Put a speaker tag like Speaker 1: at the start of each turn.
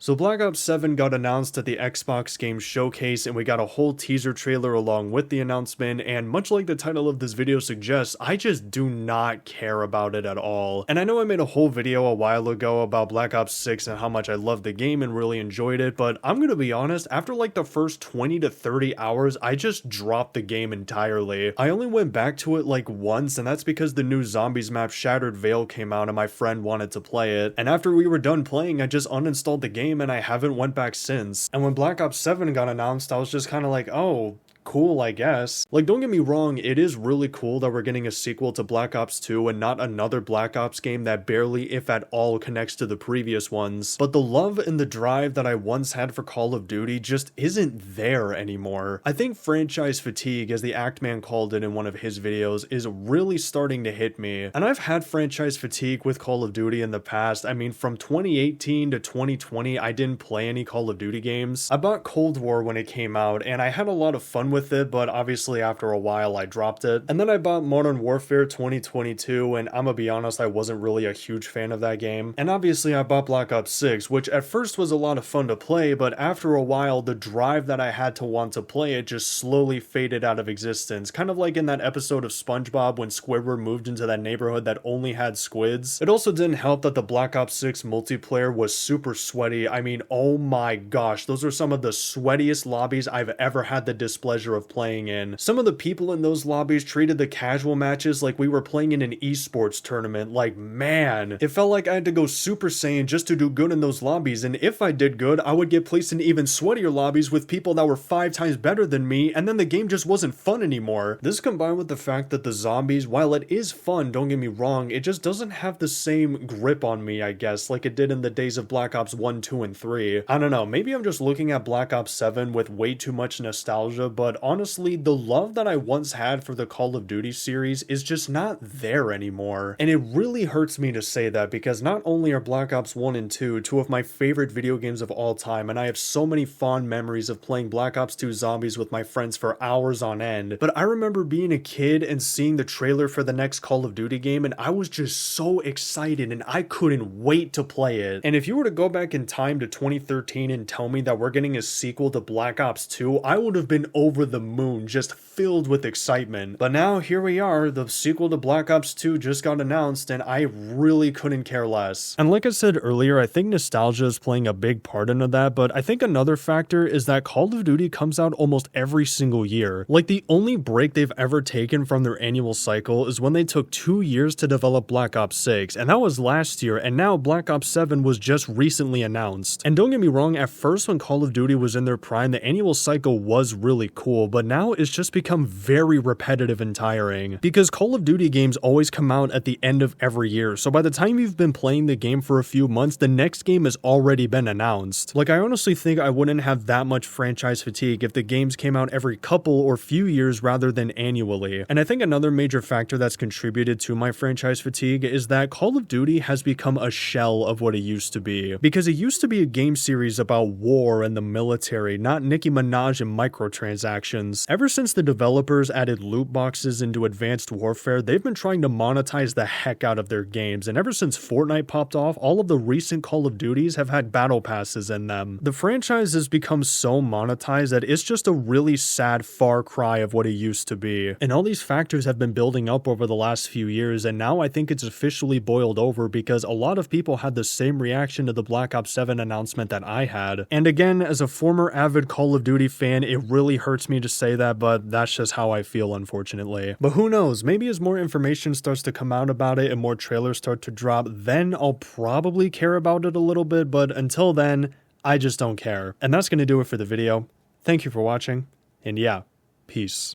Speaker 1: So Black Ops 7 got announced at the Xbox Game Showcase, and we got a whole teaser trailer along with the announcement, and much like the title of this video suggests, I just do not care about it at all. And I know I made a whole video a while ago about Black Ops 6 and how much I loved the game and really enjoyed it, but I'm gonna be honest, after like the first 20 to 30 hours, I just dropped the game entirely. I only went back to it like once, and that's because the new Zombies map Shattered Veil came out and my friend wanted to play it, and after we were done playing, I just uninstalled the game and I haven't went back since. And when Black Ops 7 got announced, I was just kind of like, oh, cool, I guess. Like, don't get me wrong, it is really cool that we're getting a sequel to Black Ops 2 and not another Black Ops game that barely, if at all, connects to the previous ones. But the love and the drive that I once had for Call of Duty just isn't there anymore. I think franchise fatigue, as the Actman called it in one of his videos, is really starting to hit me. And I've had franchise fatigue with Call of Duty in the past. I mean, from 2018 to 2020, I didn't play any Call of Duty games. I bought Cold War when it came out, and I had a lot of fun with it, but obviously after a while I dropped it. And then I bought Modern Warfare 2022, and I'm gonna be honest, I wasn't really a huge fan of that game. And obviously I bought Black Ops 6, which at first was a lot of fun to play, but after a while the drive that I had to want to play it just slowly faded out of existence. Kind of like in that episode of SpongeBob when Squidward moved into that neighborhood that only had squids. It also didn't help that the Black Ops 6 multiplayer was super sweaty. I mean, oh my gosh, those are some of the sweatiest lobbies I've ever had the displeasure of playing in. Some of the people in those lobbies treated the casual matches like we were playing in an esports tournament. Like, man, it felt like I had to go Super Saiyan just to do good in those lobbies, and if I did good, I would get placed in even sweatier lobbies with people that were 5 times better than me, and then the game just wasn't fun anymore. This combined with the fact that the zombies, while it is fun, don't get me wrong, it just doesn't have the same grip on me, I guess, like it did in the days of Black Ops 1, 2, and 3. I don't know, maybe I'm just looking at Black Ops 7 with way too much nostalgia, but honestly, the love that I once had for the Call of Duty series is just not there anymore. And it really hurts me to say that, because not only are Black Ops 1 and 2 two of my favorite video games of all time, and I have so many fond memories of playing Black Ops 2 Zombies with my friends for hours on end, but I remember being a kid and seeing the trailer for the next Call of Duty game, and I was just so excited and I couldn't wait to play it. And if you were to go back in time to 2013 and tell me that we're getting a sequel to Black Ops 2, I would have been over the moon, just filled with excitement. But now here we are, the sequel to Black Ops 2 just got announced, and I really couldn't care less. And like I said earlier, I think nostalgia is playing a big part into that, but I think another factor is that Call of Duty comes out almost every single year. Like, the only break they've ever taken from their annual cycle is when they took 2 years to develop Black Ops 6, and that was last year, and now Black Ops 7 was just recently announced. And don't get me wrong, at first when Call of Duty was in their prime, the annual cycle was really cool, but now it's just become very repetitive and tiring, because Call of Duty games always come out at the end of every year, so by the time you've been playing the game for a few months, the next game has already been announced. Like, I honestly think I wouldn't have that much franchise fatigue if the games came out every couple or few years rather than annually. And I think another major factor that's contributed to my franchise fatigue is that Call of Duty has become a shell of what it used to be, because it used to be a game series about war and the military, not Nicki Minaj and microtransactions. Ever since the developers added loot boxes into Advanced Warfare, they've been trying to monetize the heck out of their games, and ever since Fortnite popped off, all of the recent Call of Duties have had battle passes in them. The franchise has become so monetized that it's just a really sad far cry of what it used to be. And all these factors have been building up over the last few years, and now I think it's officially boiled over, because a lot of people had the same reaction to the Black Ops 7 announcement that I had. And again, as a former avid Call of Duty fan, it really hurts me to say that, but that's just how I feel, unfortunately. But who knows, maybe as more information starts to come out about it and more trailers start to drop, then I'll probably care about it a little bit, but until then, I just don't care. And that's gonna do it for the video. Thank you for watching, and yeah, peace.